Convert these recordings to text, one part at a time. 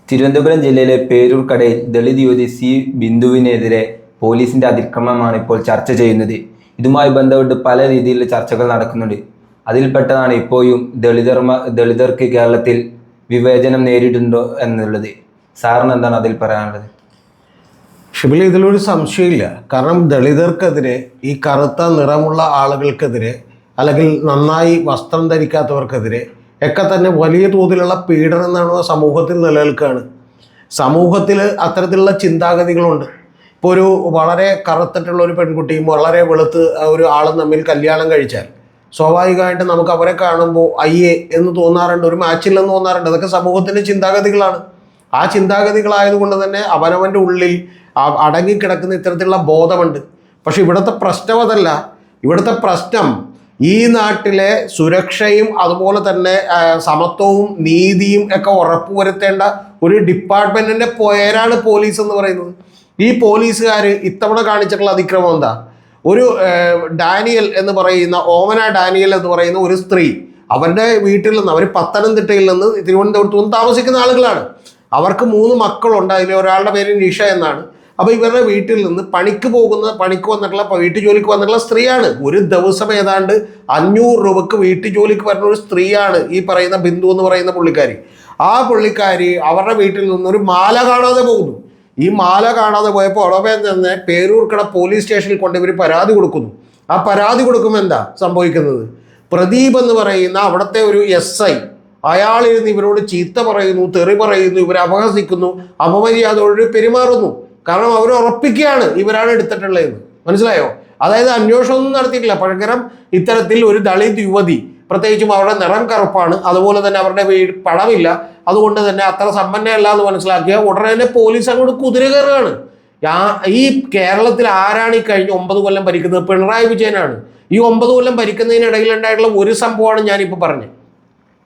തിരുവനന്തപുരം ജില്ലയിലെ പേരൂർക്കടയിൽ ദളിത് യുവതി സി ബിന്ദുവിനെതിരെ പോലീസിന്റെ അതിക്രമമാണ് ഇപ്പോൾ ചർച്ച ചെയ്യുന്നത്. ഇതുമായി ബന്ധപ്പെട്ട് പല രീതിയിലുള്ള ചർച്ചകൾ നടക്കുന്നുണ്ട്. അതിൽപ്പെട്ടതാണ് ഇപ്പോഴും ദളിതർക്ക് കേരളത്തിൽ വിവേചനം നേരിടുന്നുണ്ടോ എന്നുള്ളത്. സാറിന് എന്താണ് അതിൽ പറയാനുള്ളത്? ഷിബിലി, ഇതിലൊരു സംശയമില്ല. കാരണം ദളിതർക്കെതിരെ, ഈ കറുത്ത നിറമുള്ള ആളുകൾക്കെതിരെ, അല്ലെങ്കിൽ നന്നായി വസ്ത്രം ധരിക്കാത്തവർക്കെതിരെ ഒക്കെ തന്നെ വലിയ തോതിലുള്ള പീഡനം നടന്ന സമൂഹത്തിൽ നിലനിൽക്കുകയാണ്. സമൂഹത്തിൽ അത്തരത്തിലുള്ള ചിന്താഗതികളുണ്ട്. ഇപ്പോൾ ഒരു വളരെ കറുത്തിട്ടുള്ള ഒരു പെൺകുട്ടിയും വളരെ വെളുത്ത് ഒരു ആളും തമ്മിൽ കല്യാണം കഴിച്ചാൽ സ്വാഭാവികമായിട്ട് നമുക്ക് അവരെ കാണുമ്പോൾ അയ്യേ എന്ന് തോന്നാറുണ്ട്, ഒരു മാച്ചില്ലെന്ന് തോന്നാറുണ്ട്. അതൊക്കെ സമൂഹത്തിൻ്റെ ചിന്താഗതികളാണ്. ആ ചിന്താഗതികളായതുകൊണ്ട് തന്നെ അവനവൻ്റെ ഉള്ളിൽ അടങ്ങിക്കിടക്കുന്ന ഇത്തരത്തിലുള്ള ബോധമുണ്ട്. പക്ഷെ ഇവിടുത്തെ പ്രശ്നം അതല്ല. ഇവിടുത്തെ പ്രശ്നം ഈ നാട്ടിലെ സുരക്ഷയും അതുപോലെ തന്നെ സമത്വവും നീതിയും ഒക്കെ ഉറപ്പുവരുത്തേണ്ട ഒരു ഡിപ്പാർട്ട്മെൻറ്റിൻ്റെ പേരാണ് പോലീസ് എന്ന് പറയുന്നത്. ഈ പോലീസുകാർ ഇത്തവണ കാണിച്ചിട്ടുള്ള അതിക്രമം എന്താ? ഒരു ഡാനിയൽ എന്ന് പറയുന്ന, ഓമന ഡാനിയൽ എന്ന് പറയുന്ന ഒരു സ്ത്രീ, അവരുടെ വീട്ടിൽ നിന്ന്, അവർ പത്തനംതിട്ടയിൽ നിന്ന് തിരുവനന്തപുരത്ത് നിന്ന് താമസിക്കുന്ന ആളുകളാണ്. അവർക്ക് 3 മക്കളുണ്ട്. അതിൽ ഒരാളുടെ പേര് നിഷ എന്നാണ്. അപ്പോൾ ഇവരുടെ വീട്ടിൽ നിന്ന് പണിക്ക് വന്നിട്ടുള്ള വീട്ടു ജോലിക്ക് വന്നിട്ടുള്ള സ്ത്രീയാണ്. ഒരു ദിവസം ഏതാണ്ട് 500 രൂപക്ക് വീട്ടു ജോലിക്ക് വരുന്ന ഒരു സ്ത്രീയാണ് ഈ പറയുന്ന ബിന്ദു എന്ന് പറയുന്ന പുള്ളിക്കാരി. ആ പുള്ളിക്കാരി അവരുടെ വീട്ടിൽ നിന്നൊരു മാല കാണാതെ പോകുന്നു. ഈ മാല കാണാതെ പോയപ്പോൾ ഉടമേ തന്നെ പേരൂർക്കട പോലീസ് സ്റ്റേഷനിൽ കൊണ്ട് ഇവർ പരാതി കൊടുക്കുന്നു. ആ പരാതി കൊടുക്കുമ്പോൾ എന്താ സംഭവിക്കുന്നത്? പ്രദീപ് എന്ന് പറയുന്ന അവിടുത്തെ ഒരു SI, അയാളിരുന്ന് ഇവരോട് ചീത്ത പറയുന്നു, തെറി പറയുന്നു, ഇവരെ അപഹസിക്കുന്നു, അപമര്യാദയോട് പെരുമാറുന്നു. കാരണം അവർ ഉറപ്പിക്കുകയാണ് ഇവരാണ് എടുത്തിട്ടുള്ളതെന്ന്. മനസ്സിലായോ? അതായത് അന്വേഷണമൊന്നും നടത്തിയിട്ടില്ല. പകരം ഇത്തരത്തിൽ ഒരു ദളിത് യുവതി, പ്രത്യേകിച്ചും അവരുടെ നിറം കറുപ്പാണ്, അതുപോലെ തന്നെ അവരുടെ പണമില്ല, അതുകൊണ്ട് തന്നെ അത്ര സമ്പന്നയല്ല എന്ന് മനസ്സിലാക്കിയ ഉടനെ തന്നെ പോലീസ് അങ്ങോട്ട് കുതിര കയറുകയാണ്. ഈ കേരളത്തിൽ ആരാണ് ഈ കഴിഞ്ഞ 9 കൊല്ലം ഭരിക്കുന്നത്? പിണറായി വിജയനാണ്. ഈ 9 കൊല്ലം ഭരിക്കുന്നതിനിടയിൽ ഉണ്ടായിട്ടുള്ള ഒരു സംഭവമാണ് ഞാനിപ്പോൾ പറഞ്ഞത്.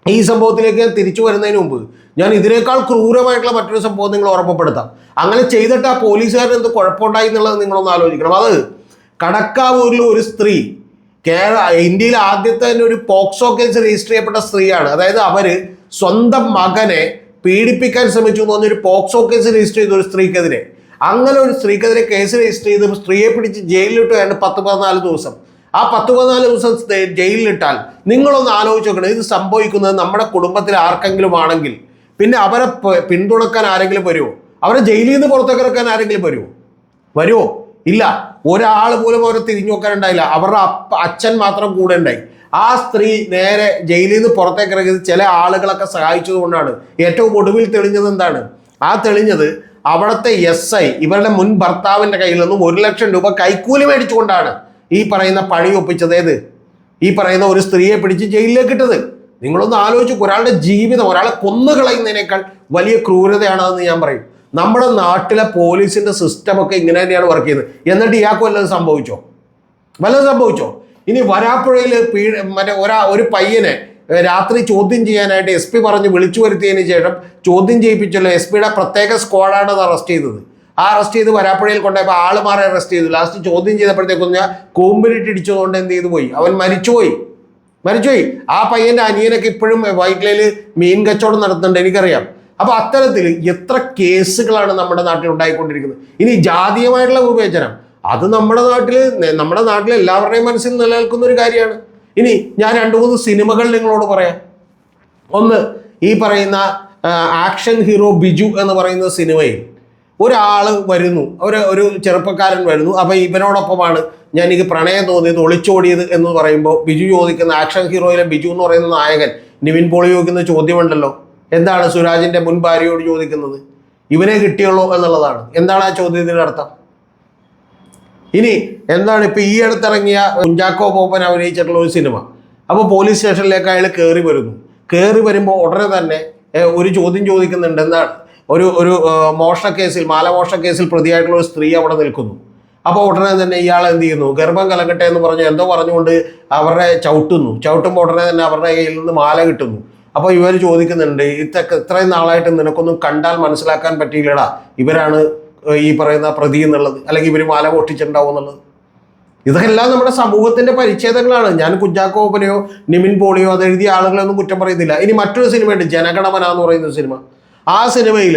ഈ സംഭവത്തിലേക്ക് ഞാൻ തിരിച്ചു വരുന്നതിന് മുമ്പ് ഞാൻ ഇതിനേക്കാൾ ക്രൂരമായിട്ടുള്ള മറ്റൊരു സംഭവം നിങ്ങൾ ഓർമ്മപ്പെടുത്താം. അങ്ങനെ ചെയ്തിട്ട് ആ പോലീസുകാരന് എന്ത് കുഴപ്പമുണ്ടായി എന്നുള്ളത് നിങ്ങളൊന്ന് ആലോചിക്കണം. അത് കടക്കാവൂരിൽ ഒരു സ്ത്രീ, ഇന്ത്യയിൽ ആദ്യത്തെ തന്നെ ഒരു പോക്സോ കേസ് രജിസ്റ്റർ ചെയ്യപ്പെട്ട സ്ത്രീയാണ്. അതായത് അവര് സ്വന്തം മകനെ പീഡിപ്പിക്കാൻ ശ്രമിച്ചു എന്ന് പറഞ്ഞൊരു പോക്സോ കേസ് രജിസ്റ്റർ ചെയ്ത ഒരു സ്ത്രീക്കെതിരെ, അങ്ങനെ ഒരു സ്ത്രീക്കെതിരെ കേസ് രജിസ്റ്റർ ചെയ്ത് സ്ത്രീയെ പിടിച്ച് ജയിലിലിട്ട് വേണ്ട 10-14 ദിവസം. ആ 10-14 ദിവസം ജയിലിലിട്ടാൽ നിങ്ങളൊന്ന് ആലോചിച്ച് നോക്കണം, ഇത് സംഭവിക്കുന്നത് നമ്മുടെ കുടുംബത്തിൽ ആർക്കെങ്കിലും ആണെങ്കിൽ പിന്നെ അവരെ പിന്തുണക്കാൻ ആരെങ്കിലും വരുമോ? അവരെ ജയിലിൽ നിന്ന് പുറത്തേക്ക് ഇറക്കാൻ ആരെങ്കിലും വരുമോ? ഇല്ല. ഒരാൾ പോലും അവരെ തിരിഞ്ഞു നോക്കാനുണ്ടായില്ല. അവരുടെ അച്ഛൻ മാത്രം കൂടെ ഉണ്ടായി. ആ സ്ത്രീ നേരെ ജയിലിൽ നിന്ന് പുറത്തേക്ക് ഇറങ്ങിയത് ചില ആളുകളൊക്കെ സഹായിച്ചത് കൊണ്ടാണ്. ഏറ്റവും ഒടുവിൽ തെളിഞ്ഞത് എന്താണ്? തെളിഞ്ഞത് അവിടുത്തെ SI ഇവരുടെ മുൻ ഭർത്താവിൻ്റെ കയ്യിൽ നിന്നും 1 ലക്ഷം രൂപ കൈക്കൂലി മേടിച്ചുകൊണ്ടാണ് ഈ പറയുന്ന പണി ഒപ്പിച്ചത്. ഈ പറയുന്ന ഒരു സ്ത്രീയെ പിടിച്ച് ജയിലിലേക്ക് ഇട്ടത്. നിങ്ങളൊന്ന് ആലോചിച്ചു. ഒരാളുടെ ജീവിതം, ഒരാളെ കൊന്നുകളയുന്നതിനേക്കാൾ വലിയ ക്രൂരതയാണെന്ന് ഞാൻ പറയും. നമ്മുടെ നാട്ടിലെ പോലീസിന്റെ സിസ്റ്റമൊക്കെ ഇങ്ങനെ തന്നെയാണ് വർക്ക് ചെയ്യുന്നത്. എന്നിട്ട് ഇയാൾക്ക് വല്ലതും സംഭവിച്ചോ? ഇനി വരാപ്പുഴയിൽ ഒരു പയ്യനെ രാത്രി ചോദ്യം ചെയ്യാനായിട്ട് SP പറഞ്ഞ് വിളിച്ചു വരുത്തിയതിന് ശേഷം ചോദ്യം ചെയ്യിപ്പിച്ചല്ലോ. SP-യുടെ പ്രത്യേക സ്ക്വാഡാണ് അത് അറസ്റ്റ് ചെയ്തത്. അറസ്റ്റ് ചെയ്ത് വരാപ്പുഴയിൽ കൊണ്ടുപോയപ്പോൾ ആള് മാറി അറസ്റ്റ് ചെയ്തു. ലാസ്റ്റ് ചോദ്യം ചെയ്തപ്പോഴത്തേക്കും ഞാൻ കൂമ്പിലിട്ടിടിച്ചതുകൊണ്ട് എന്ത് ചെയ്തു പോയി? അവൻ മരിച്ചുപോയി. ആ പയ്യന്റെ അനിയനൊക്കെ ഇപ്പോഴും വൈറ്റ്ലയിൽ മീൻ കച്ചവടം നടത്തുന്നുണ്ട്, എനിക്കറിയാം. അപ്പൊ അത്തരത്തിൽ എത്ര കേസുകളാണ് നമ്മുടെ നാട്ടിൽ ഉണ്ടായിക്കൊണ്ടിരിക്കുന്നത്. ഇനി ജാതീയമായിട്ടുള്ള വിവേചനം, അത് നമ്മുടെ നാട്ടിൽ എല്ലാവരുടെയും മനസ്സിൽ നിലനിൽക്കുന്ന ഒരു കാര്യമാണ്. ഇനി ഞാൻ 2-3 സിനിമകൾ നിങ്ങളോട് പറയാം. ഒന്ന്, ഈ പറയുന്ന ആക്ഷൻ ഹീറോ ബിജു എന്ന് പറയുന്ന സിനിമയിൽ ഒരാൾ വരുന്നു, ഒരു ചെറുപ്പക്കാരൻ വരുന്നു. അപ്പം ഇവനോടൊപ്പമാണ് എനിക്ക് പ്രണയം തോന്നിയത്, ഒളിച്ചോടിയത് എന്ന് പറയുമ്പോൾ ബിജു ചോദിക്കുന്ന, ആക്ഷൻ ഹീറോയിലെ ബിജു എന്ന് പറയുന്ന നായകൻ നിവിൻ പോളി ചോദിക്കുന്ന ചോദ്യമുണ്ടല്ലോ, എന്താണ് സുരാജിൻ്റെ മുൻ ഭാര്യയോട് ചോദിക്കുന്നത്? ഇവനെ കിട്ടിയുള്ളൂ എന്നുള്ളതാണ്. എന്താണ് ആ ചോദ്യത്തിൻ്റെ അർത്ഥം? ഇനി എന്താണ് ഇപ്പോൾ ഈ അടുത്തിറങ്ങിയ കുഞ്ചാക്കോ ബോബൻ അഭിനയിച്ചിട്ടുള്ള ഒരു സിനിമ. അപ്പോൾ പോലീസ് സ്റ്റേഷനിലേക്ക് അയാൾ കയറി വരുമ്പോൾ ഉടനെ തന്നെ ഒരു ചോദ്യം ചോദിക്കുന്നുണ്ട്. എന്താണ്? ഒരു മാലമോഷണ കേസിൽ പ്രതിയായിട്ടുള്ള ഒരു സ്ത്രീ അവിടെ നിൽക്കുന്നു. അപ്പോൾ ഉടനെ തന്നെ ഇയാൾ എന്ത് ചെയ്യുന്നു? ഗർഭം കലക്കട്ടെ എന്ന് പറഞ്ഞ് എന്തോ പറഞ്ഞുകൊണ്ട് അവരുടെ ചവിട്ടുമ്പോൾ ഉടനെ തന്നെ അവരുടെ കയ്യിൽ നിന്ന് മാല കിട്ടുന്നു. അപ്പോൾ ഇവർ ചോദിക്കുന്നുണ്ട്, ഇത്രയും നാളായിട്ട് നിനക്കൊന്നും കണ്ടാൽ മനസ്സിലാക്കാൻ പറ്റിയില്ലടാ ഇവരാണ് ഈ പറയുന്ന പ്രതി എന്നുള്ളത്, അല്ലെങ്കിൽ ഇവർ മാല പൊട്ടിച്ചിട്ടുണ്ടാവും എന്നുള്ളത്. ഇതെല്ലാം നമ്മുടെ സമൂഹത്തിന്റെ പരിച്ഛേദങ്ങളാണ്. ഞാൻ കുഞ്ചാക്കോ ബോബനെയോ നിവിൻ പോളിയോ അതെഴുതിയ ആളുകളൊന്നും കുറ്റം പറയുന്നില്ല. ഇനി മറ്റൊരു സിനിമയുണ്ട്, ജനഗണമന എന്ന് പറയുന്ന സിനിമ. ആ സിനിമയിൽ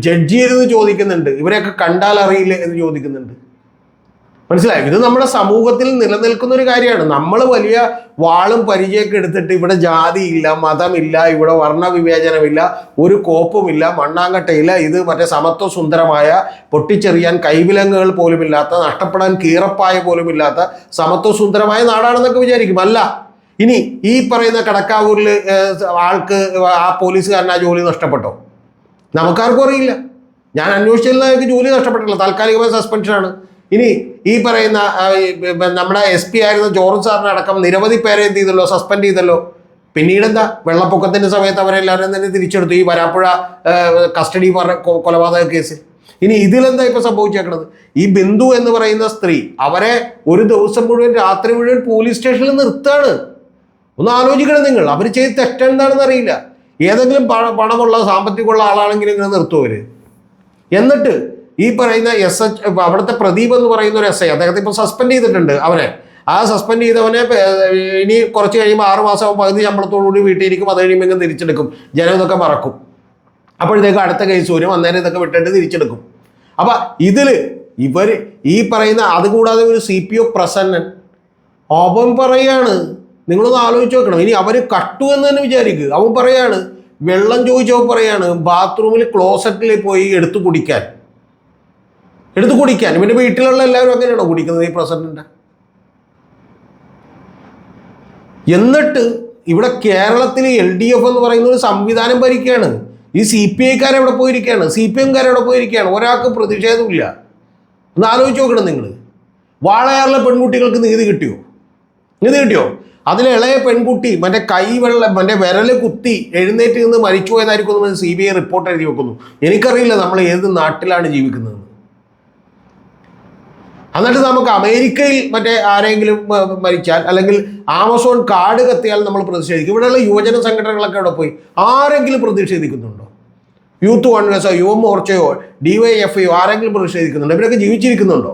ജഡ്ജി ഇരുന്ന് ചോദിക്കുന്നുണ്ട്, ഇവരെയൊക്കെ കണ്ടാൽ അറിയില്ല എന്ന് ചോദിക്കുന്നുണ്ട്. മനസ്സിലായോ? ഇത് നമ്മുടെ സമൂഹത്തിൽ നിലനിൽക്കുന്ന ഒരു കാര്യമാണ്. നമ്മൾ വലിയ വാളും പരിചയമൊക്കെ എടുത്തിട്ട് ഇവിടെ ജാതിയില്ല, മതമില്ല, ഇവിടെ വർണ്ണവിവേചനമില്ല, ഒരു കോപ്പുമില്ല, മണ്ണാങ്കട്ടയില്ല, ഇത് മറ്റേ സമത്വ സുന്ദരമായ, പൊട്ടിച്ചെറിയാൻ കൈവിലങ്ങുകൾ പോലുമില്ലാത്ത, നഷ്ടപ്പെടാൻ കീറപ്പായ പോലുമില്ലാത്ത സമത്വ സുന്ദരമായ നാടാണെന്നൊക്കെ വിചാരിക്കും. അല്ല, ഇനി ഈ പറയുന്ന കടക്കാവൂരിൽ ആൾക്ക് ആ പോലീസുകാരൻ ആ ജോലി നഷ്ടപ്പെട്ടോ? നമുക്കാർക്കും അറിയില്ല. ഞാൻ അന്വേഷിച്ചിരുന്ന ജോലി നഷ്ടപ്പെട്ടില്ല, താൽക്കാലികമായ സസ്പെൻഷനാണ്. ഇനി ഈ പറയുന്ന നമ്മുടെ SP ആയിരുന്ന ജോർജ് സാറിനെ അടക്കം നിരവധി പേരെ എന്ത് ചെയ്തല്ലോ, സസ്പെൻഡ് ചെയ്തല്ലോ. പിന്നീട് എന്താ, വെള്ളപ്പൊക്കത്തിന്റെ സമയത്ത് അവരെല്ലാവരും തന്നെ തിരിച്ചെടുത്തു, ഈ വരാപ്പുഴ കസ്റ്റഡി കൊലപാതക കേസിൽ. ഇനി ഇതിലെന്താ ഇപ്പൊ സംഭവിച്ചേക്കണത്? ഈ ബിന്ദു എന്ന് പറയുന്ന സ്ത്രീ, അവരെ ഒരു ദിവസം മുഴുവൻ, രാത്രി മുഴുവൻ പോലീസ് സ്റ്റേഷനിൽ നിർത്തുകയാണ്. ഒന്ന് ആലോചിക്കണം നിങ്ങൾ. അവർ ചെയ്ത് തെറ്റെന്താണെന്ന് അറിയില്ല. ഏതെങ്കിലും പണമുള്ള സാമ്പത്തികമുള്ള ആളാണെങ്കിലും ഇങ്ങനെ നിർത്തുവര്. എന്നിട്ട് ഈ പറയുന്ന SH, അവിടുത്തെ പ്രദീപ് എന്ന് പറയുന്ന ഒരു SI, അദ്ദേഹത്തെ ഇപ്പോൾ സസ്പെൻഡ് ചെയ്തിട്ടുണ്ട്. അവനെ ആ സസ്പെൻഡ് ചെയ്തവനെ ഇനി കുറച്ച് കഴിയുമ്പോൾ 6 മാസം പകുതി ശമ്പളത്തോടുകൂടി വീട്ടിലിരിക്കും. അത് കഴിയുമ്പോൾ ഇങ്ങനെ തിരിച്ചെടുക്കും. ജനം ഇതൊക്കെ മറക്കും. അപ്പോഴത്തേക്ക് അടുത്ത കേസ് വരും. അന്നേരം ഇതൊക്കെ വിട്ടിട്ട് തിരിച്ചെടുക്കും. അപ്പം ഇതിൽ ഇവർ ഈ പറയുന്ന, അതുകൂടാതെ ഒരു CPO പ്രസന്നൻ, അവൻ പറയാണ്, നിങ്ങളൊന്ന് ആലോചിച്ച് നോക്കണം. ഇനി അവർ കട്ടു എന്ന് തന്നെ വിചാരിക്കുക. അവൻ പറയാണ്, വെള്ളം ചോദിച്ചവൻ പറയാണ് ബാത്റൂമിൽ ക്ലോസറ്റിൽ പോയി എടുത്തു കുടിക്കാൻ. പിന്നെ വീട്ടിലുള്ള എല്ലാവരും അങ്ങനെയാണോ കുടിക്കുന്നത് ഈ പ്രസിഡന്റിന്റെ? എന്നിട്ട് ഇവിടെ കേരളത്തിൽ LDF എന്ന് പറയുന്ന ഒരു സംവിധാനം ഭരിക്കുകയാണ്. ഈ CPI-ക്കാരെവിടെ പോയിരിക്കുകയാണ്, CPM-കാരെവിടെ പോയിരിക്കുകയാണ്. ഒരാൾക്ക് പ്രതിഷേധമില്ല. ഒന്ന് ആലോചിച്ച് നോക്കണം നിങ്ങൾ. വാളയാറിലെ പെൺകുട്ടികൾക്ക് നീതി കിട്ടിയോ? അതിലെ ഇളയ പെൺകുട്ടി മറ്റേ വിരല് കുത്തി എഴുന്നേറ്റ് നിന്ന് മരിച്ചു പോയതായിരിക്കും എന്ന് CBI റിപ്പോർട്ട് എഴുതി വെക്കുന്നു. എനിക്കറിയില്ല നമ്മൾ ഏത് നാട്ടിലാണ് ജീവിക്കുന്നത്. എന്നിട്ട് നമുക്ക് അമേരിക്കയിൽ ആരെങ്കിലും മരിച്ചാൽ, അല്ലെങ്കിൽ ആമസോൺ കാട് കത്തിയാൽ നമ്മൾ പ്രതിഷേധിക്കും. ഇവിടെയുള്ള യുവജന സംഘടനകളൊക്കെ അവിടെ പോയി ആരെങ്കിലും പ്രതിഷേധിക്കുന്നുണ്ടോ? യൂത്ത് കോൺഗ്രസോ യുവമോർച്ചയോ DYFIയോ ആരെങ്കിലും പ്രതിഷേധിക്കുന്നുണ്ടോ? ഇവരൊക്കെ ജീവിച്ചിരിക്കുന്നുണ്ടോ?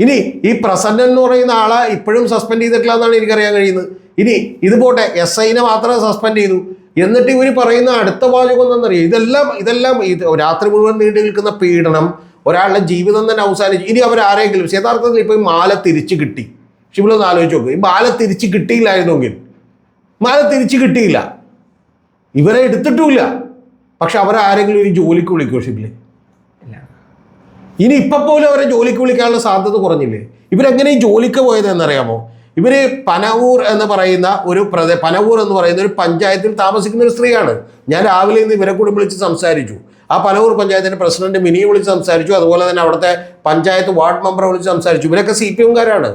ഇനി ഈ പ്രസന്നൻ എന്ന് പറയുന്ന ആളെ ഇപ്പോഴും സസ്പെൻഡ് ചെയ്തിട്ടില്ല എന്നാണ് എനിക്കറിയാൻ കഴിയുന്നത്. ഇനി ഇത് പോട്ടെ, SIനെ മാത്രമേ സസ്പെൻഡ് ചെയ്തു. എന്നിട്ട് ഇവർ പറയുന്ന അടുത്ത വാചകം എന്താണെന്നറിയാം? ഇതെല്ലാം രാത്രി മുഴുവൻ നീണ്ടു നിൽക്കുന്ന പീഡനം, ഒരാളുടെ ജീവിതം തന്നെ അവസാനിച്ചു. ഇനി അവരാരെങ്കിലും യഥാർത്ഥത്തിൽ ഇപ്പോൾ ഈ മാല തിരിച്ചു കിട്ടി, ഷിബിലൊന്ന് ആലോചിച്ച് നോക്കുക. ഈ മാല തിരിച്ച് കിട്ടിയില്ലായിരുന്നെങ്കിൽ, മാല തിരിച്ചു കിട്ടിയില്ല, ഇവരെ എടുത്തിട്ടുമില്ല, പക്ഷെ അവരാരെങ്കിലും ഒരു ജോലിക്ക് വിളിക്കുമോ ഷിബില്? ഇനി ഇപ്പം പോലും അവരെ ജോലിക്ക് വിളിക്കാനുള്ള സാധ്യത കുറഞ്ഞില്ലേ? ഇവരെങ്ങനെ ഈ ജോലിക്ക് പോയതെന്നറിയാമോ? ഇവര് പനവൂർ എന്ന് പറയുന്ന ഒരു പഞ്ചായത്തിൽ താമസിക്കുന്ന ഒരു സ്ത്രീയാണ്. ഞാൻ രാവിലെ ഇന്ന് ഇവരെ കൂടി വിളിച്ച് സംസാരിച്ചു. ആ പനവൂർ പഞ്ചായത്തിന്റെ പ്രസിഡന്റ് മിനിയെ വിളിച്ച് സംസാരിച്ചു. അതുപോലെ തന്നെ അവിടുത്തെ പഞ്ചായത്ത് വാർഡ് മെമ്പറെ വിളിച്ച് സംസാരിച്ചു. ഇവരൊക്കെ CPM-കാരാണ്.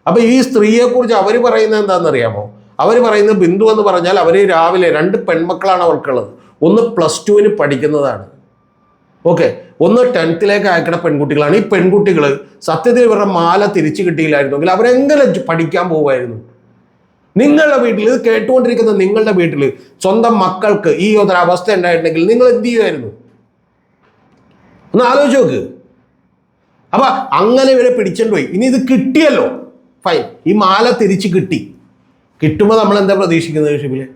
അപ്പൊ ഈ സ്ത്രീയെക്കുറിച്ച് അവർ പറയുന്നത് എന്താണെന്നറിയാമോ? അവർ പറയുന്നത്, ബിന്ദു എന്ന് പറഞ്ഞാൽ അവർ രാവിലെ 2 പെൺമക്കളാണ് അവർക്കുള്ളത്. ഒന്ന് +2-ന് പഠിക്കുന്നതാണ്, ഓക്കെ, ഒന്ന് 10th-ലേക്ക് അയക്കുന്ന പെൺകുട്ടികളാണ്. ഈ പെൺകുട്ടികൾ സത്യത്തിൽ ഇവരുടെ മാല തിരിച്ചു കിട്ടിയില്ലായിരുന്നെങ്കിൽ അവരെങ്ങനെ പഠിക്കാൻ പോകുമായിരുന്നു? നിങ്ങളുടെ വീട്ടിൽ, ഇത് കേട്ടുകൊണ്ടിരിക്കുന്ന നിങ്ങളുടെ വീട്ടിൽ സ്വന്തം മക്കൾക്ക് ഈ ഒരു അവസ്ഥ ഉണ്ടായിട്ടുണ്ടെങ്കിൽ നിങ്ങൾ എന്ത് ചെയ്യുമായിരുന്നു? ഒന്ന് ആലോചിച്ച് നോക്ക്. അപ്പൊ അങ്ങനെ ഇവരെ പിടിച്ചോണ്ട് പോയി. ഇനി ഇത് കിട്ടിയല്ലോ, ഫൈൻ, ഈ മാല തിരിച്ച് കിട്ടുമ്പോൾ നമ്മൾ എന്താ പ്രതീക്ഷിക്കുന്നത് ഷിബിലെ?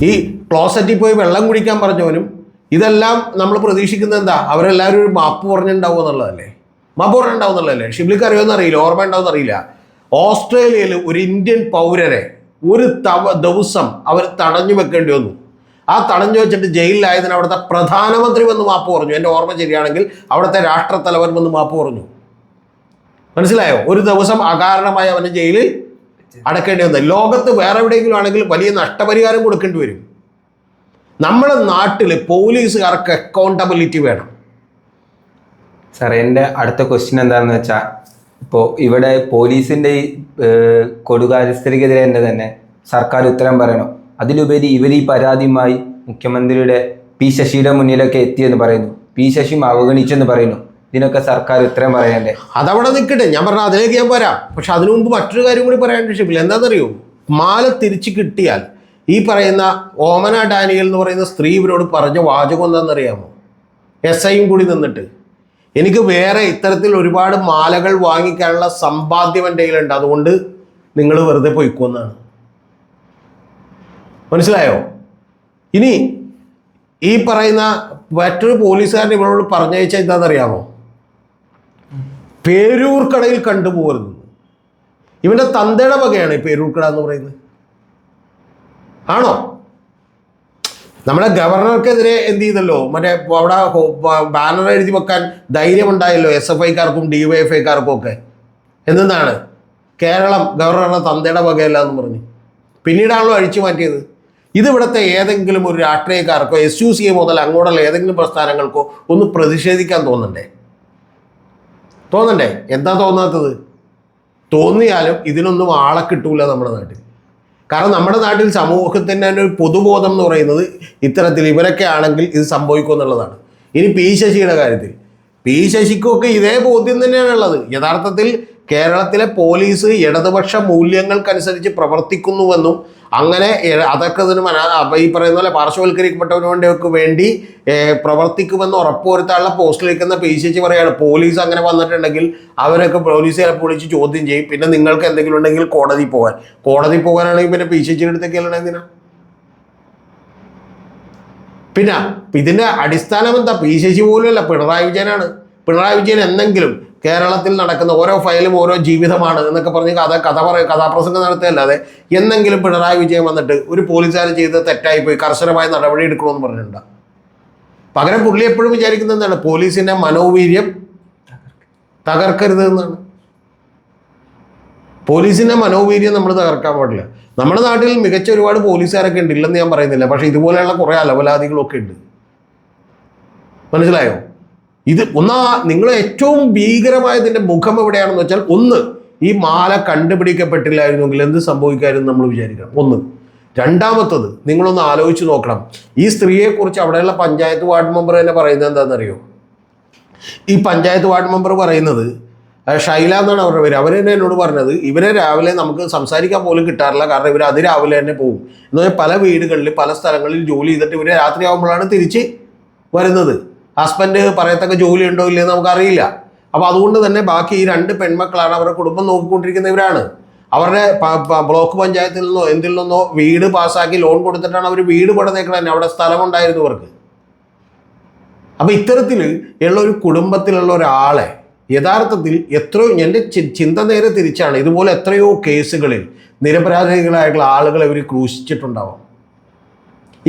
ഈ ക്ലോസറ്റിൽ പോയി വെള്ളം കുടിക്കാൻ പറഞ്ഞവനും ഇതെല്ലാം നമ്മൾ പ്രതീക്ഷിക്കുന്നത് എന്താ? അവരെല്ലാവരും ഒരു മാപ്പ് പറഞ്ഞിട്ടുണ്ടാവും എന്നുള്ളതല്ലേ? ഷിബിലിക്ക് അറിയുമെന്ന് അറിയില്ല, ഓർമ്മ ഉണ്ടാവുമെന്ന് അറിയില്ല. ഓസ്ട്രേലിയയിൽ ഒരു ഇന്ത്യൻ പൗരരെ ഒരു ദിവസം അവർ തടഞ്ഞു വെക്കേണ്ടി വന്നു. ആ തടഞ്ഞു വെച്ചിട്ട് ജയിലിലായതിന് അവിടുത്തെ പ്രധാനമന്ത്രി വന്ന് മാപ്പ് പറഞ്ഞു. എൻ്റെ ഓർമ്മ ശരിയാണെങ്കിൽ അവിടുത്തെ രാഷ്ട്രത്തലവൻ വന്ന് മാപ്പ് പറഞ്ഞു. മനസ്സിലായോ? ഒരു ദിവസം അകാരണമായി അവനെ ജയിലിൽ അടക്കേണ്ടി വന്നത്. ലോകത്ത് വേറെ എവിടെയെങ്കിലും ആണെങ്കിൽ വലിയ നഷ്ടപരിഹാരം കൊടുക്കേണ്ടി വരും. നമ്മുടെ നാട്ടിൽ പോലീസുകാർക്ക് അക്കൗണ്ടബിലിറ്റി വേണം. സാർ, എൻ്റെ അടുത്ത ക്വസ്റ്റ്യൻ എന്താണെന്ന് വെച്ചാൽ, ഇപ്പോൾ ഇവിടെ പോലീസിൻ്റെ ഈ കൊടുകാര്യസ്ഥതയ്ക്കെതിരെ തന്നെ സർക്കാർ ഉത്തരം പറയണം. അതിലുപരി ഇവർ ഈ പരാതിയുമായി മുഖ്യമന്ത്രിയുടെ P. ശശിയുടെ മുന്നിലൊക്കെ എത്തിയെന്ന് പറയുന്നു. P. ശശിയും അവഗണിച്ചെന്ന് പറയുന്നു. ഇതിനൊക്കെ സർക്കാർ ഉത്തരം പറയണ്ടേ? അതവിടെ നിൽക്കട്ടെ, ഞാൻ പറഞ്ഞ അതിലേക്ക് ഞാൻ വരാം. പക്ഷെ അതിനു മുമ്പ് മറ്റൊരു കാര്യം കൂടി പറയാൻ ഷിപ്പില്ല. എന്താണെന്നറിയോ? മാല തിരിച്ചു കിട്ടിയാൽ ഈ പറയുന്ന ഓമന ഡാനിയൽ എന്ന് പറയുന്ന സ്ത്രീ ഇവരോട് പറഞ്ഞ വാചകം എന്താണെന്നറിയാമോ? SIയും കൂടി നിന്നിട്ട്, എനിക്ക് വേറെ ഇത്തരത്തിൽ ഒരുപാട് മാലകൾ വാങ്ങിക്കാനുള്ള സമ്പാദ്യം എൻ്റെ കയ്യിലുണ്ട്, അതുകൊണ്ട് നിങ്ങൾ വെറുതെ പൊയ്ക്കൊന്നാണ്. മനസ്സിലായോ? ഇനി ഈ പറയുന്ന മറ്റൊരു പോലീസുകാരൻ ഇവരോട് പറഞ്ഞയച്ചാൽ എന്താണെന്നറിയാമോ? പേരൂർക്കടയിൽ കണ്ടുപോകരുത്. ഇവന്റെ തന്തയുടെ വകയാണ് ഈ പേരൂർക്കട എന്ന് പറയുന്നത്. ആണോ? നമ്മുടെ ഗവർണർക്കെതിരെ എന്ത് ചെയ്തല്ലോ, മറ്റേ അവിടെ ബാനർ എഴുതി വെക്കാൻ ധൈര്യമുണ്ടായല്ലോ SFIക്കാർക്കും DYFIക്കാർക്കും ഒക്കെ. എന്താണ് കേരളം ഗവർണറുടെ തന്തയുടെ വകയല്ല എന്ന് പറഞ്ഞ് പിന്നീടാണല്ലോ അഴിച്ചു മാറ്റിയത്. ഇതിവിടുത്തെ ഏതെങ്കിലും ഒരു രാഷ്ട്രീയക്കാർക്കോ SUCA മുതൽ അങ്ങോട്ടുള്ള ഏതെങ്കിലും പ്രസ്ഥാനങ്ങൾക്കോ ഒന്ന് പ്രതിഷേധിക്കാൻ തോന്നണ്ടേ? എന്താ തോന്നാത്തത്? തോന്നിയാലും ഇതിനൊന്നും ആളെ കിട്ടൂല നമ്മുടെ നാട്ടിൽ. കാരണം നമ്മുടെ നാട്ടിൽ സമൂഹത്തിൻ്റെ ഒരു പൊതുബോധം എന്ന് പറയുന്നത് ഇത്തരത്തിൽ ഇവരൊക്കെ ആണെങ്കിൽ ഇത് സംഭവിക്കും എന്നുള്ളതാണ്. ഇനി പി ശശിയുടെ കാര്യത്തിൽ പി ശശിക്കൊക്കെ ഇതേ ബോധ്യം തന്നെയാണുള്ളത്. യഥാർത്ഥത്തിൽ കേരളത്തിലെ പോലീസ് ഇടതുപക്ഷ മൂല്യങ്ങൾക്കനുസരിച്ച് പ്രവർത്തിക്കുന്നുവെന്നും അങ്ങനെ അതൊക്കെ ഇതിന് ഈ പറയുന്ന പോലെ പാർശ്വവൽക്കരിക്കപ്പെട്ടവർക്ക് വേണ്ടി പ്രവർത്തിക്കുമെന്ന് ഉറപ്പുവരുത്താനുള്ള പോസ്റ്റിൽ വയ്ക്കുന്ന പി ശശി പറയാണ് പോലീസ് അങ്ങനെ വന്നിട്ടുണ്ടെങ്കിൽ അവരൊക്കെ പോലീസ് ചിലപ്പോൾ വിളിച്ച് ചോദ്യം ചെയ്യും. പിന്നെ നിങ്ങൾക്ക് എന്തെങ്കിലും ഉണ്ടെങ്കിൽ കോടതി പോകാനാണെങ്കിൽ പിന്നെ പി ശശിയുടെ അടുത്തേക്കല്ല എന്തിനാ? പിന്നെ ഇതിൻ്റെ അടിസ്ഥാനം എന്താ? പി ശശി പോലുമല്ല, പിണറായി വിജയനാണ്. പിണറായി വിജയൻ എന്തെങ്കിലും കേരളത്തിൽ നടക്കുന്ന ഓരോ ഫയലും ഓരോ ജീവിതമാണ് എന്നൊക്കെ പറഞ്ഞ് കഥാപ്രസംഗം നടത്തുകയല്ലാതെ എന്തെങ്കിലും പിണറായി വിജയൻ വന്നിട്ട് ഒരു പോലീസുകാരൻ ചെയ്ത് തെറ്റായിപ്പോയി കർശനമായ നടപടി എടുക്കണമെന്ന് പറഞ്ഞിട്ടുണ്ട്. പകരം പുള്ളി എപ്പോഴും വിചാരിക്കുന്നത് എന്താണ്? പോലീസിൻ്റെ മനോവീര്യം തകർക്കരുത് എന്നാണ്. പോലീസിൻ്റെ മനോവീര്യം നമ്മൾ തകർക്കാൻ പാടില്ല. നമ്മുടെ നാട്ടിൽ മികച്ച ഒരുപാട് പോലീസുകാരൊക്കെ ഉണ്ട്, ഇല്ലെന്ന് ഞാൻ പറയുന്നില്ല. പക്ഷേ ഇതുപോലെയുള്ള കുറേ അലവലാദികളൊക്കെ ഉണ്ട്. മനസ്സിലായോ? ഇത് നിങ്ങൾ ഏറ്റവും ഭീകരമായതിൻ്റെ മുഖം എവിടെയാണെന്ന് വെച്ചാൽ, ഒന്ന്, ഈ മാല കണ്ടുപിടിക്കപ്പെട്ടില്ലായിരുന്നെങ്കിൽ എന്ത് സംഭവിക്കാമെന്ന് നമ്മൾ വിചാരിക്കണം. ഒന്ന്. രണ്ടാമത്തത്, നിങ്ങളൊന്ന് ആലോചിച്ച് നോക്കണം. ഈ സ്ത്രീയെക്കുറിച്ച് അവിടെയുള്ള പഞ്ചായത്ത് വാർഡ് മെമ്പർ തന്നെ പറയുന്നത് എന്താണെന്നറിയോ? ഈ പഞ്ചായത്ത് വാർഡ് മെമ്പർ പറയുന്നത്, ഷൈല എന്നാണ് അവരുടെ പേര്. അവർ തന്നെ എന്നോട് പറഞ്ഞത്, ഇവരെ രാവിലെ നമുക്ക് സംസാരിക്കാൻ പോലും കിട്ടാറില്ല. കാരണം ഇവർ അതിരാവിലെ തന്നെ പോകും. എന്ന് പറഞ്ഞാൽ പല വീടുകളിൽ പല സ്ഥലങ്ങളിൽ ജോലി ചെയ്തിട്ട് ഇവർ രാത്രിയാകുമ്പോഴാണ് തിരിച്ച് വരുന്നത്. ഹസ്ബൻഡ് പറയത്തക്ക ജോലി ഉണ്ടോ ഇല്ലയെന്ന് നമുക്കറിയില്ല. അപ്പോൾ അതുകൊണ്ട് തന്നെ ബാക്കി ഈ 2 പെൺമക്കളാണ് അവരുടെ കുടുംബം നോക്കിക്കൊണ്ടിരിക്കുന്നവരാണ്. അവരുടെ ബ്ലോക്ക് പഞ്ചായത്തിൽ നിന്നോ എന്തിൽ നിന്നോ വീട് പാസ്സാക്കി ലോൺ കൊടുത്തിട്ടാണ് അവർ വീട് പണിതേക്കുന്നത് തന്നെ. അവിടെ സ്ഥലമുണ്ടായിരുന്നു അവർക്ക്. അപ്പോൾ ഇത്തരത്തിൽ ഉള്ള ഒരു കുടുംബത്തിലുള്ള ഒരാളെ യഥാർത്ഥത്തിൽ എത്രയോ, എൻ്റെ ചിന്ത നേരെ തിരിച്ചാണ്. ഇതുപോലെ എത്രയോ കേസുകളിൽ നിരപരാധികളായിട്ടുള്ള ആളുകളെ ഇവർ ക്രൂശിച്ചിട്ടുണ്ടാവാം.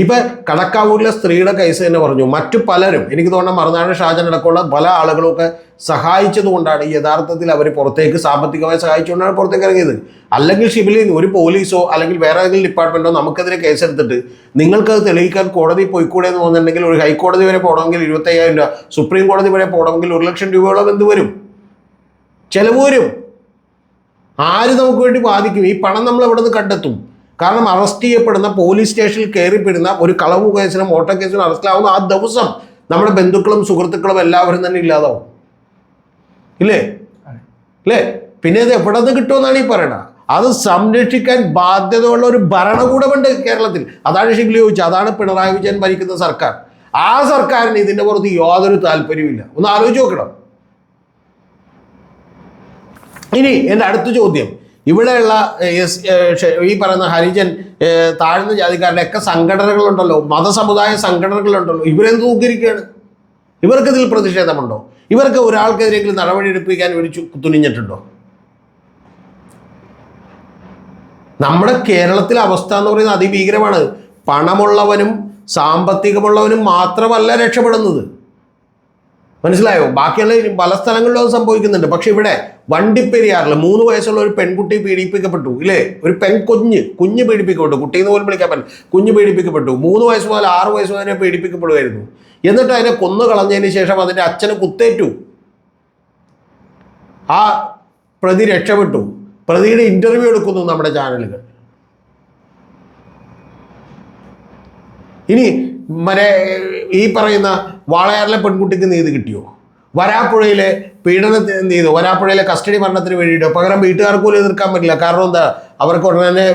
ഇപ്പം കടക്കാവൂരിലെ സ്ത്രീയുടെ കേസ് തന്നെ പറഞ്ഞു. മറ്റു പലരും, എനിക്ക് തോന്നുന്ന മറുനാട് ഷാജൻ അടക്കമുള്ള പല ആളുകളൊക്കെ സഹായിച്ചത് കൊണ്ടാണ് യഥാർത്ഥത്തിൽ അവർ പുറത്തേക്ക് സാമ്പത്തികമായി സഹായിച്ചുകൊണ്ടാണ് പുറത്തേക്ക് ഇറങ്ങിയത്. അല്ലെങ്കിൽ ഷിബിലിൽ ഒരു പോലീസോ അല്ലെങ്കിൽ വേറെ ഏതെങ്കിലും ഡിപ്പാർട്ട്മെൻറ്റോ നമുക്കെതിരെ കേസെടുത്തിട്ട് നിങ്ങൾക്കത് തെളിയിക്കാൻ കോടതി പോയിക്കൂടെ എന്ന് തോന്നുന്നുണ്ടെങ്കിൽ ഒരു ഹൈക്കോടതി വരെ പോകണമെങ്കിൽ 25,000 രൂപ, സുപ്രീം കോടതി വരെ പോകണമെങ്കിൽ 1,00,000 രൂപയോളം എന്ത് വരും? ചെലവ് വരും. ആര് നമുക്ക് വേണ്ടി ബാധിക്കും? ഈ പണം നമ്മൾ എവിടെ നിന്ന് കണ്ടെത്തും? കാരണം അറസ്റ്റ് ചെയ്യപ്പെടുന്ന, പോലീസ് സ്റ്റേഷനിൽ കയറിപ്പെടുന്ന ഒരു കളവ് കേസിനും മോട്ടോർ കേസിനും അറസ്റ്റിലാവുന്ന ആ ദിവസം നമ്മുടെ ബന്ധുക്കളും സുഹൃത്തുക്കളും എല്ലാവരും തന്നെ ഇല്ലാതാവും. ഇല്ലേ? പിന്നെ ഇത് എവിടെ നിന്ന് കിട്ടുമെന്നാണ് ഈ പറയണത്. അത് സംരക്ഷിക്കാൻ ബാധ്യതയുള്ള ഒരു ഭരണകൂടമുണ്ട് കേരളത്തിൽ. അതാണ് ഷിബിലി ചോദിച്ചത്. അതാണ് പിണറായി വിജയൻ ഭരിക്കുന്ന സർക്കാർ. ആ സർക്കാരിന് ഇതിൻ്റെ പുറത്ത് യാതൊരു താല്പര്യമില്ല. ഒന്ന് ആലോചിച്ച് നോക്കണം. ഇനി എൻ്റെ അടുത്ത ചോദ്യം, ഇവിടെയുള്ള ഈ പറയുന്ന ഹരിജൻ താഴ്ന്ന ജാതിക്കാരുടെ ഒക്കെ സംഘടനകളുണ്ടല്ലോ, മതസമുദായ സംഘടനകളുണ്ടല്ലോ, ഇവരെന്ത് നോക്കിയിരിക്കുകയാണ്? ഇവർക്കിതിൽ പ്രതിഷേധമുണ്ടോ? ഇവർക്ക് ഒരാൾക്കെതിരെങ്കിലും നടപടി എടുപ്പിക്കാൻ ഇവർ തുനിഞ്ഞിട്ടുണ്ടോ? നമ്മുടെ കേരളത്തിലെ അവസ്ഥ എന്ന് പറയുന്നത് അതിഭീകരമാണ്. പണമുള്ളവനും സാമ്പത്തികമുള്ളവനും മാത്രമല്ല രക്ഷപ്പെടുന്നത്. മനസ്സിലായോ? ബാക്കിയുള്ള പല സ്ഥലങ്ങളിലും അത് സംഭവിക്കുന്നുണ്ട്. പക്ഷെ ഇവിടെ വണ്ടിപ്പെരിയാറിൽ 3 വയസ്സുള്ള ഒരു പെൺകുട്ടി പീഡിപ്പിക്കപ്പെട്ടു. ഇല്ലേ? ഒരു കുഞ്ഞ് പീഡിപ്പിക്കപ്പെട്ടു. കുട്ടിയെന്ന് പോലും വിളിക്കാൻ പറ്റില്ല. കുഞ്ഞ് പീഡിപ്പിക്കപ്പെട്ടു. 3 വയസ്സ് മുതൽ 6 വയസ്സ് വരെ പീഡിപ്പിക്കപ്പെടുമായിരുന്നു. എന്നിട്ട് അതിനെ കൊന്നു കളഞ്ഞതിന് ശേഷം അതിൻ്റെ അച്ഛന് കുത്തേറ്റു. ആ പ്രതി രക്ഷപ്പെട്ടു. പ്രതിയുടെ ഇൻ്റർവ്യൂ എടുക്കുന്നു നമ്മുടെ ചാനലുകൾ. ഇനി ഈ പറയുന്ന വാളയാറിലെ പെൺകുട്ടിക്ക് നീതി കിട്ടിയോ? വരാപ്പുഴയിലെ പീഡനത്തിന് എന്ത് ചെയ്തു? വരാപ്പുഴയിലെ കസ്റ്റഡി മരണത്തിന് വേണ്ടിയിട്ടോ? പകരം വീട്ടുകാർക്ക് പോലും എതിർക്കാൻ പറ്റില്ല. കാരണം എന്താ? അവർക്ക് ഉടനെ തന്നെ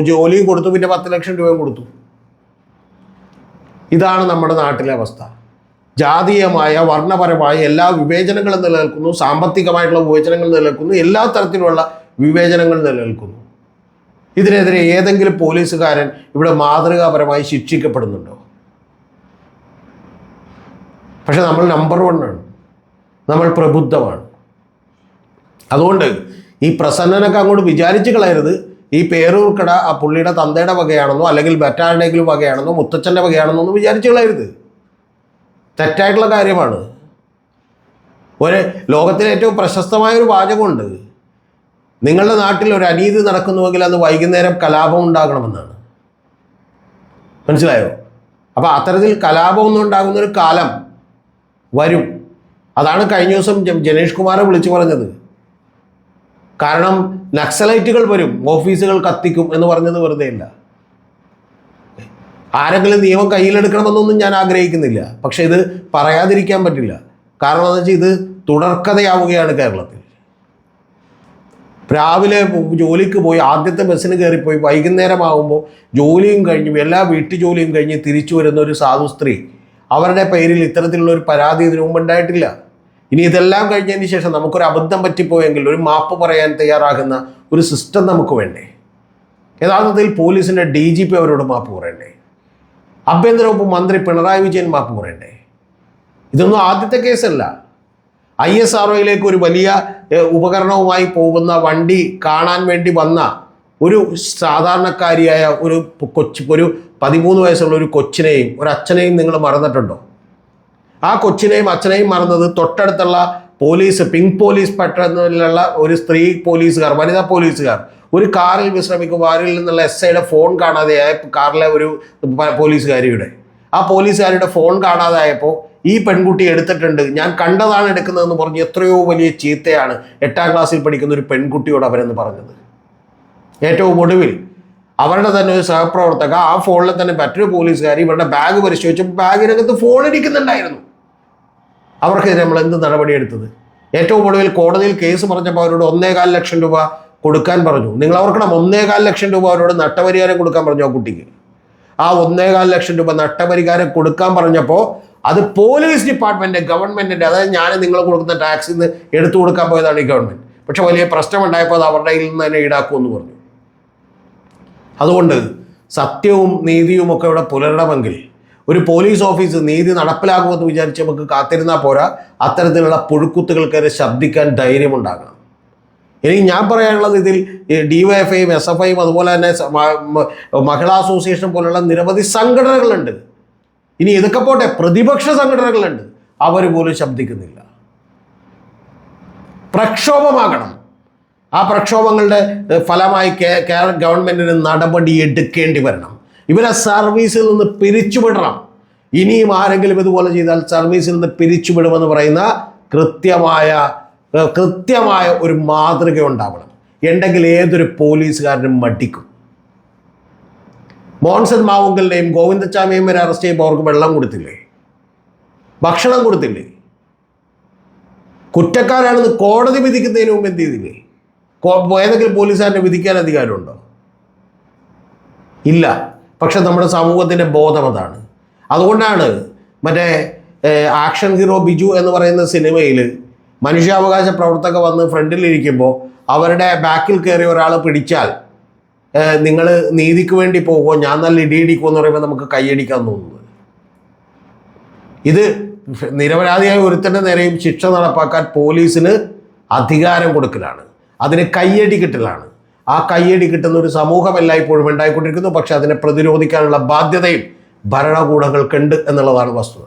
ജോലിയും കൊടുത്തു, പിന്നെ 10 ലക്ഷം രൂപയും കൊടുത്തു. ഇതാണ് നമ്മുടെ നാട്ടിലെ അവസ്ഥ. ജാതീയമായ വർണ്ണപരമായ എല്ലാ വിവേചനങ്ങളും നിലനിൽക്കുന്നു. സാമ്പത്തികമായിട്ടുള്ള വിവേചനങ്ങൾ നിലനിൽക്കുന്നു. എല്ലാ തരത്തിലുള്ള വിവേചനങ്ങൾ നിലനിൽക്കുന്നു. ഇതിനെതിരെ ഏതെങ്കിലും പോലീസുകാരൻ ഇവിടെ മാതൃകാപരമായി ശിക്ഷിക്കപ്പെടുന്നുണ്ടോ? പക്ഷെ നമ്മൾ നമ്പർ 1 ആണ്, നമ്മൾ പ്രബുദ്ധമാണ്. അതുകൊണ്ട് ഈ പ്രസന്നനൊക്കെ അങ്ങോട്ട് വിചാരിച്ച് കളയരുത് ഈ പേരൂർ കട ആ പുള്ളിയുടെ തന്തയുടെ വകയാണെന്നോ അല്ലെങ്കിൽ മറ്റാരുടെയെങ്കിലും വകയാണെന്നോ മുത്തച്ഛൻ്റെ വകയാണെന്നോ ഒന്നും വിചാരിച്ച് കളയരുത്. തെറ്റായിട്ടുള്ള കാര്യമാണ്. ലോകത്തിലെ ഏറ്റവും പ്രശസ്തമായൊരു വാചകമുണ്ട്, നിങ്ങളുടെ നാട്ടിൽ ഒരു അനീതി നടക്കുന്നുവെങ്കിൽ അത് വൈകുന്നേരം കലാപം ഉണ്ടാകണമെന്നാണ്. മനസ്സിലായോ? അപ്പോൾ അത്തരത്തിൽ കലാപമൊന്നും ഉണ്ടാകുന്നൊരു കാലം വരും. അതാണ് കഴിഞ്ഞ ദിവസം ജനേഷ് കുമാർ വിളിച്ചു പറഞ്ഞത്. കാരണം നക്സലൈറ്റുകൾ വരും, ഓഫീസുകൾ കത്തിക്കും എന്ന് പറഞ്ഞത് വെറുതെ ഇല്ല. ആരെങ്കിലും നിയമം കയ്യിലെടുക്കണമെന്നൊന്നും ഞാൻ ആഗ്രഹിക്കുന്നില്ല. പക്ഷെ ഇത് പറയാതിരിക്കാൻ പറ്റില്ല. കാരണം എന്താ വെച്ചാൽ ഇത് തുടർക്കഥയാവുകയാണ് കേരളത്തിൽ. രാവിലെ ജോലിക്ക് പോയി ആദ്യത്തെ ബസ്സിന് കയറിപ്പോയി വൈകുന്നേരമാകുമ്പോൾ ജോലിയും കഴിഞ്ഞു എല്ലാ വീട്ടു ജോലിയും കഴിഞ്ഞ് തിരിച്ചു വരുന്ന ഒരു സാധു സ്ത്രീ, അവരുടെ പേരിൽ ഇത്തരത്തിലുള്ള ഒരു പരാതി ഇതിനു മുമ്പ് ഉണ്ടായിട്ടില്ല. ഇനി ഇതെല്ലാം കഴിഞ്ഞതിന് ശേഷം നമുക്കൊരു അബദ്ധം പറ്റിപ്പോയെങ്കിൽ ഒരു മാപ്പ് പറയാൻ തയ്യാറാകുന്ന ഒരു സിസ്റ്റം നമുക്ക് വേണ്ടേ? യഥാർത്ഥത്തിൽ പോലീസിൻ്റെ DGP അവരോട് മാപ്പ് പറയണ്ടേ? ആഭ്യന്തര വകുപ്പ് മന്ത്രി പിണറായി വിജയൻ മാപ്പ് പറയണ്ടേ? ഇതൊന്നും ആദ്യത്തെ കേസല്ല. ISROയിലേക്ക് ഒരു വലിയ ഉപകരണവുമായി പോകുന്ന വണ്ടി കാണാൻ വേണ്ടി വന്ന ഒരു സാധാരണക്കാരിയായ ഒരു 13 വയസ്സുള്ള ഒരു കൊച്ചിനെയും ഒരു അച്ഛനെയും നിങ്ങൾ മറന്നിട്ടുണ്ടോ? ആ കൊച്ചിനെയും അച്ഛനെയും മറന്നത് തൊട്ടടുത്തുള്ള പോലീസ്, പിങ്ക് പോലീസ് പട്ടണത്തിലുള്ള ഒരു സ്ത്രീ പോലീസുകാർ, വനിതാ പോലീസുകാർ ഒരു കാറിൽ വിശ്രമിക്കുമ്പോൾ അവരിൽ നിന്നുള്ള SIയുടെ ഫോൺ കാണാതെയായ കാറിലെ ഒരു പോലീസുകാരിയുടെ ആ പോലീസുകാരുടെ ഫോൺ കാണാതായപ്പോൾ ഈ പെൺകുട്ടി എടുത്തിട്ടുണ്ട്, ഞാൻ കണ്ടതാണ് എടുക്കുന്നതെന്ന് പറഞ്ഞ് എത്രയോ വലിയ ചീത്തയാണ് 8ാം ക്ലാസ്സിൽ പഠിക്കുന്ന ഒരു പെൺകുട്ടിയോട് അവരെന്ന് പറഞ്ഞത്. ഏറ്റവും ഒടുവിൽ അവരുടെ തന്നെ ഒരു സഹപ്രവർത്തക ആ ഫോണിൽ തന്നെ മറ്റൊരു പോലീസുകാരി ഇവരുടെ ബാഗ് പരിശോധിച്ചപ്പോൾ ബാഗിനകത്ത് ഫോൺ ഇരിക്കുന്നുണ്ടായിരുന്നു. അവർക്കെതിരെ നമ്മൾ എന്ത് നടപടിയെടുത്തത്? ഏറ്റവും ഒടുവിൽ കോടതിയിൽ കേസ് പറഞ്ഞപ്പോൾ അവരോട് 1.25 ലക്ഷം രൂപ കൊടുക്കാൻ പറഞ്ഞു. നിങ്ങൾ ഓർക്കണം, 1.25 ലക്ഷം രൂപ അവരോട് നഷ്ടപരിഹാരം കൊടുക്കാൻ പറഞ്ഞു ആ കുട്ടിക്ക്. ആ 1.25 ലക്ഷം രൂപ നഷ്ടപരിഹാരം കൊടുക്കാൻ പറഞ്ഞപ്പോൾ അത് പോലീസ് ഡിപ്പാർട്ട്മെൻറ്റ്, ഗവൺമെൻറ്റിൻ്റെ, അതായത് ഞാൻ നിങ്ങൾ കൊടുക്കുന്ന ടാക്സിൽ നിന്ന് എടുത്തു കൊടുക്കാൻ പോയതാണ് ഈ ഗവൺമെൻറ്. പക്ഷെ വലിയ പ്രശ്നമുണ്ടായപ്പോൾ അത് അവരുടെ കയ്യിൽ നിന്ന് തന്നെ ഈടാക്കുമെന്ന് പറഞ്ഞു. അതുകൊണ്ട് സത്യവും നീതിയും ഒക്കെ ഇവിടെ പുലരണമെങ്കിൽ ഒരു പോലീസ് ഓഫീസ് നീതി നടപ്പിലാക്കുമെന്ന് വിചാരിച്ച് നമുക്ക് കാത്തിരുന്നാൽ പോരാ, അത്തരത്തിലുള്ള പുഴുക്കുത്തുകൾക്കെതിരെ ശബ്ദിക്കാൻ ധൈര്യമുണ്ടാകണം. ഇനി ഞാൻ പറയാനുള്ളത്, ഇതിൽ DYFIയും SFIയും അതുപോലെ തന്നെ മഹിളാ അസോസിയേഷൻ പോലുള്ള നിരവധി സംഘടനകളുണ്ട്. ഇനി ഇതൊക്കെ പോട്ടെ, പ്രതിപക്ഷ സംഘടനകളുണ്ട്, അവർ പോലും ശബ്ദിക്കുന്നില്ല. പ്രക്ഷോഭമാകണം. ആ പ്രക്ഷോഭങ്ങളുടെ ഫലമായി ഗവൺമെൻറ്റിന് നടപടി എടുക്കേണ്ടി വരണം. ഇവരെ സർവീസിൽ നിന്ന് പിരിച്ചുവിടണം. ഇനിയും ആരെങ്കിലും ഇതുപോലെ ചെയ്താൽ സർവീസിൽ നിന്ന് പിരിച്ചുവിടുമെന്ന് പറയുന്ന കൃത്യമായ ഒരു മാതൃക ഉണ്ടാവണം. ഉണ്ടെങ്കിൽ ഏതൊരു പോലീസുകാരനും മടിക്കും. മോൻസൺ മാവുങ്കലിനെയും ഗോവിന്ദച്ചാമിയും വരെ അറസ്റ്റ് ചെയ്യുമ്പോൾ അവർക്ക് വെള്ളം കൊടുത്തില്ലേ? ഭക്ഷണം കൊടുത്തില്ലേ? കുറ്റക്കാരാണെന്ന് കോടതി വിധിക്കുന്നതിന് മുമ്പ് എന്ത് ചെയ്തില്ലേ? ഏതെങ്കിലും പോലീസുകാരനെ വിധിക്കാൻ അധികാരമുണ്ടോ? ഇല്ല. പക്ഷെ നമ്മുടെ സമൂഹത്തിൻ്റെ ബോധം അതാണ്. അതുകൊണ്ടാണ് മറ്റേ ആക്ഷൻ ഹീറോ ബിജു എന്ന് പറയുന്ന സിനിമയിൽ മനുഷ്യാവകാശ പ്രവർത്തക വന്ന് ഫ്രണ്ടിലിരിക്കുമ്പോൾ അവരുടെ ബാക്കിൽ കയറി ഒരാൾ പിടിച്ചാൽ നിങ്ങൾ നീതിക്ക് വേണ്ടി പോകുമോ, ഞാൻ നല്ല ഇടിയിടിക്കുമെന്ന് പറയുമ്പോൾ നമുക്ക് കൈയടിക്കാൻ തോന്നുന്നത്. ഇത് നിരപരാധിയായ ഒരുത്തൻ്റെ നേരെയും ശിക്ഷ നടപ്പാക്കാൻ പോലീസിന് അധികാരം കൊടുക്കലാണ്, അതിന് കയ്യടി കിട്ടലാണ്. ആ കയ്യടി കിട്ടുന്ന ഒരു സമൂഹമല്ല ഇപ്പോഴും ഉണ്ടായിക്കൊണ്ടിരിക്കുന്നു. പക്ഷെ അതിനെ പ്രതിരോധിക്കാനുള്ള ബാധ്യതയും ഭരണകൂടങ്ങൾക്കുണ്ട് എന്നുള്ളതാണ് വസ്തുത.